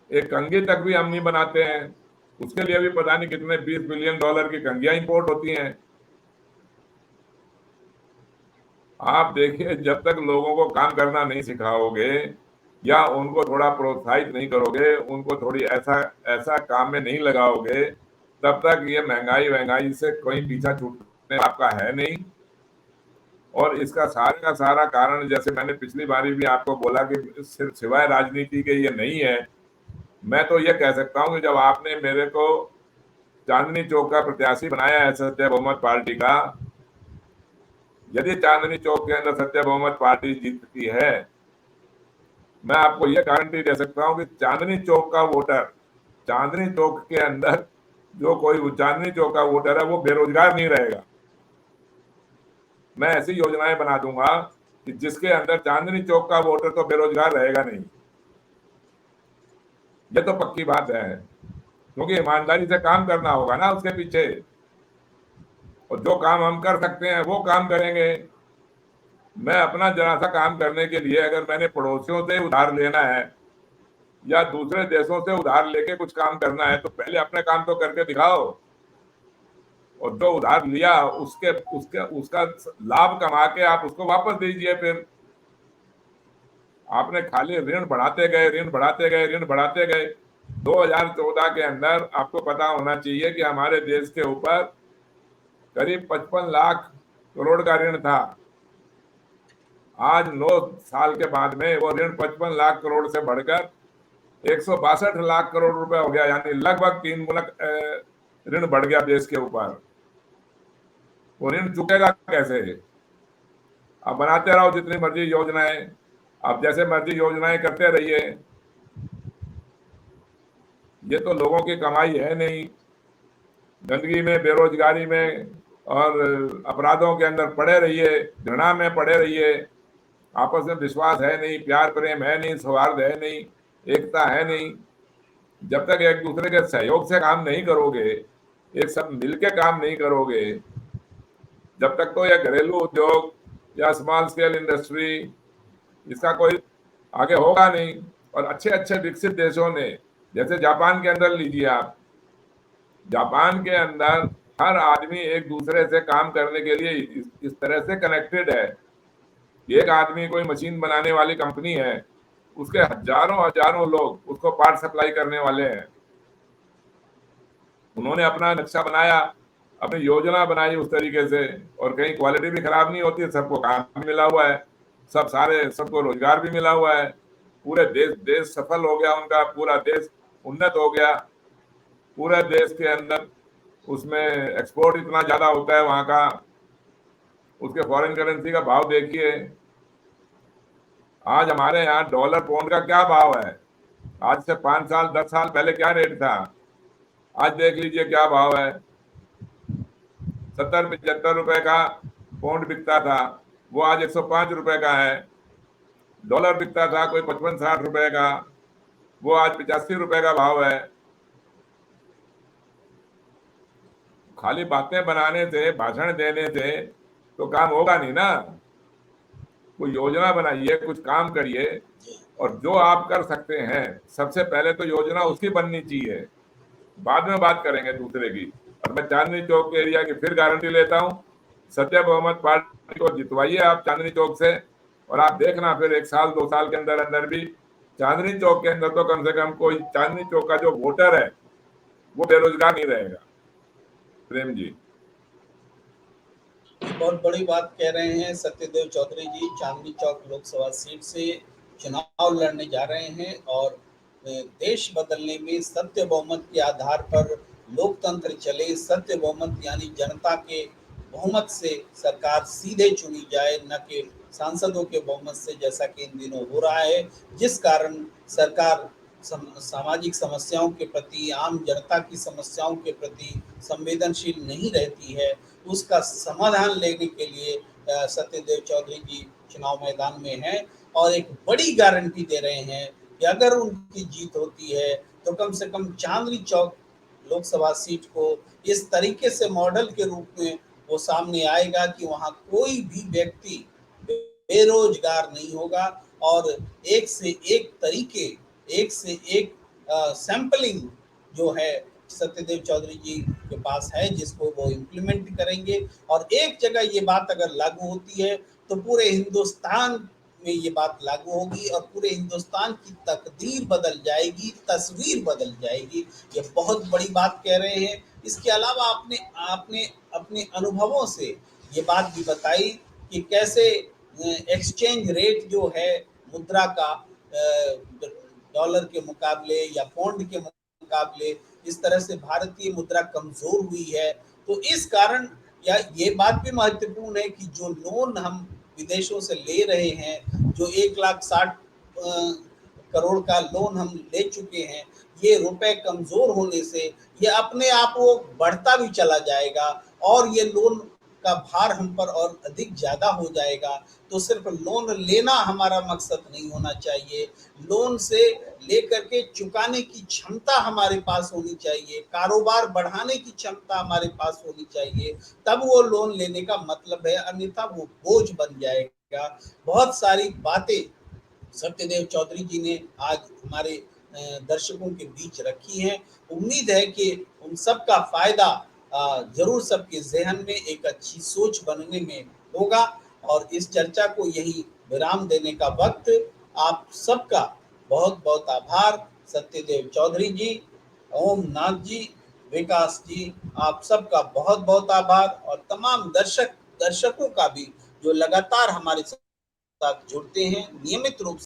एक कंघी तक भी हम नहीं बनाते हैं, उसके लिए भी पता नहीं कितने 20 बिलियन डॉलर की कंघियां इंपोर्ट होती हैं। आप देखिए, जब तक लोगों को काम करना नहीं सिखाओगे या उनको थोड़ा प्रोत्साहित नहीं करोगे, उनको थोड़ी ऐसा ऐसा काम में नहीं लगाओगे, तब तक ये महंगाई से कोई पीछा छूटने आपका है नहीं। और इसका सारे का सारा कारण, जैसे मैंने पिछली बारी भी आपको बोला कि सिर्फ सिवाय राजनीति के ये नहीं है। मैं तो ये कह सकता हूँ कि जब आपने मेरे को चांदनी चौक का प्रत्याशी बनाया है सत्य बहुमत पार्टी का, यदि चांदनी चौक के अंदर सत्य बहुमत पार्टी जीतती है, मैं आपको यह गारंटी दे सकता हूं कि चांदनी चौक का वोटर, चांदनी चौक के अंदर जो कोई चांदनी चौक का वोटर है वो बेरोजगार नहीं रहेगा। मैं ऐसी योजनाएं बना दूंगा कि जिसके अंदर चांदनी चौक का वोटर तो बेरोजगार रहेगा नहीं। ये तो पक्की बात है, क्योंकि ईमानदारी से काम करना होगा ना उसके पीछे, और जो काम हम कर सकते हैं वो काम करेंगे। मैं अपना जरा सा काम करने के लिए अगर मैंने पड़ोसियों से उधार लेना है या दूसरे देशों से उधार लेके कुछ काम करना है, तो पहले अपने काम तो करके दिखाओ, और जो उधार लिया उसके उसके उसका लाभ कमा के आप उसको वापस दीजिए। फिर आपने खाली ऋण बढ़ाते गए, ऋण बढ़ाते गए, ऋण बढ़ाते गए। 2014 के अंदर आपको पता होना चाहिए कि हमारे देश के ऊपर करीब 55 लाख करोड़ का ऋण था। आज 9 साल के बाद में वो ऋण 55 लाख करोड़ से बढ़कर 162 लाख करोड़ रुपए हो गया, यानी लगभग 3 गुना ऋण बढ़ गया देश के ऊपर। वो ऋण चुकेगा कैसे? अब बनाते रहो जितनी मर्जी योजनाएं, अब जैसे मर्जी योजनाएं करते रहिए, ये तो लोगों की कमाई है नहीं। गंदगी में, बेरोजगारी में और अपराधों के अंदर पड़े रहिए, घृणा में पड़े रहिए, आपस में विश्वास है नहीं, प्यार प्रेम है नहीं, सौहार्द है नहीं, एकता है नहीं। जब तक एक दूसरे के सहयोग से काम नहीं करोगे, एक सब मिलके काम नहीं करोगे, जब तक तो यह घरेलू उद्योग या स्मॉल स्केल इंडस्ट्री इसका कोई आगे होगा नहीं। और अच्छे अच्छे विकसित देशों ने, जैसे जापान के अंदर लीजिए आप, जापान के अंदर हर आदमी एक दूसरे से काम करने के लिए इस तरह से कनेक्टेड है। एक आदमी कोई मशीन बनाने वाली कंपनी है, उसके हजारों हजारों लोग उसको पार्ट सप्लाई करने वाले हैं। उन्होंने अपना नक्शा बनाया, अपनी योजना बनाई उस तरीके से, और कहीं क्वालिटी भी खराब नहीं होती, सबको काम भी मिला हुआ है, सबको रोजगार भी मिला हुआ है। पूरे देश सफल हो गया उनका, पूरा देश उन्नत हो गया। पूरे देश के अंदर उसमें एक्सपोर्ट इतना ज्यादा होता है वहां का, उसके फॉरेन करेंसी का भाव देखिए। आज हमारे यहाँ डॉलर पाउंड का क्या भाव है, आज से 5 साल 10 साल पहले क्या रेट था, आज देख लीजिए क्या भाव है। 70-75 रुपए का पाउंड बिकता था, वो आज 105 रुपए का है। डॉलर बिकता था कोई 55-60 रुपए का, वो आज 85 रुपए का भाव है। खाली बातें बनाने से, भाषण देने से तो काम होगा नहीं ना। कोई योजना बनाइए, कुछ काम करिए, और जो आप कर सकते हैं सबसे पहले तो योजना उसकी बननी चाहिए, बाद में बात करेंगे दूसरे की। और मैं चांदनी चौक एरिया की फिर गारंटी लेता हूँ, सत्य बहुमत पार्टी को जितवाइए आप चांदनी चौक से, और आप देखना फिर 1 साल 2 साल के अंदर अंदर भी चांदनी चौक के अंदर तो कम से कम कोई चांदनी चौक का जो वोटर है वो बेरोजगार नहीं रहेगा। प्रेम जी, बहुत बड़ी बात कह रहे हैं सत्यदेव चौधरी जी। चांदनी चौक लोकसभा सीट से चुनाव लड़ने जा रहे हैं और देश बदलने में सत्य बहुमत के आधार पर लोकतंत्र चले, सत्य बहुमत यानी जनता के बहुमत से सरकार सीधे चुनी जाए, न कि सांसदों के बहुमत से, जैसा कि इन दिनों हो रहा है, जिस कारण सरकार सामाजिक समस्याओं के प्रति, आम जनता की समस्याओं के प्रति संवेदनशील नहीं रहती है। उसका समाधान लेने के लिए सत्यदेव चौधरी जी चुनाव मैदान में हैं और एक बड़ी गारंटी दे रहे हैं कि अगर उनकी जीत होती है तो कम से कम चांदनी चौक लोकसभा सीट को इस तरीके से मॉडल के रूप में वो सामने आएगा कि वहाँ कोई भी व्यक्ति बेरोजगार नहीं होगा और एक से एक तरीके, एक से एक सैंपलिंग जो है सत्यदेव चौधरी जी के पास है, जिसको वो इम्प्लीमेंट करेंगे। और एक जगह ये बात अगर लागू होती है तो पूरे हिंदुस्तान में ये बात लागू होगी और पूरे हिंदुस्तान की तकदीर बदल जाएगी, तस्वीर बदल जाएगी। ये बहुत बड़ी बात कह रहे हैं। इसके अलावा आपने आपने अपने अनुभवों से ये बात भी बताई कि कैसे एक्सचेंज रेट जो है मुद्रा का डॉलर के मुकाबले या पौंड के मुकाबले इस तरह से भारतीय मुद्रा कमजोर हुई है। तो इस कारण या ये बात भी महत्वपूर्ण है कि जो लोन हम विदेशों से ले रहे हैं, जो 1,60,000 करोड़ का लोन हम ले चुके हैं, ये रुपए कमजोर होने से ये अपने आप वो बढ़ता भी चला जाएगा और ये लोन का भार हम पर और अधिक ज्यादा हो जाएगा। तो सिर्फ लोन लेना हमारा मकसद नहीं होना चाहिए, लोन से लेकर के चुकाने की क्षमता हमारे पास होनी चाहिए, कारोबार बढ़ाने की क्षमता हमारे पास होनी चाहिए, तब वो लोन लेने का मतलब है, अन्यथा वो बोझ बन जाएगा। बहुत सारी बातें सत्यदेव चौधरी जी ने आज हमारे दर्शकों के बीच रखी हैं। उम्मीद है कि उन सब का फायदा जरूर सबके जहन में एक अच्छी सोच बनने में होगा। और इस चर्चा को यही विराम देने का वक्त। आप सबका बहुत बहुत आभार। सत्यदेव चौधरी जी, ओम नाथ जी, विकास जी, आप सबका बहुत बहुत आभार और तमाम दर्शकों का भी जो लगातार हमारे साथ जुड़ते हैं नियमित रूप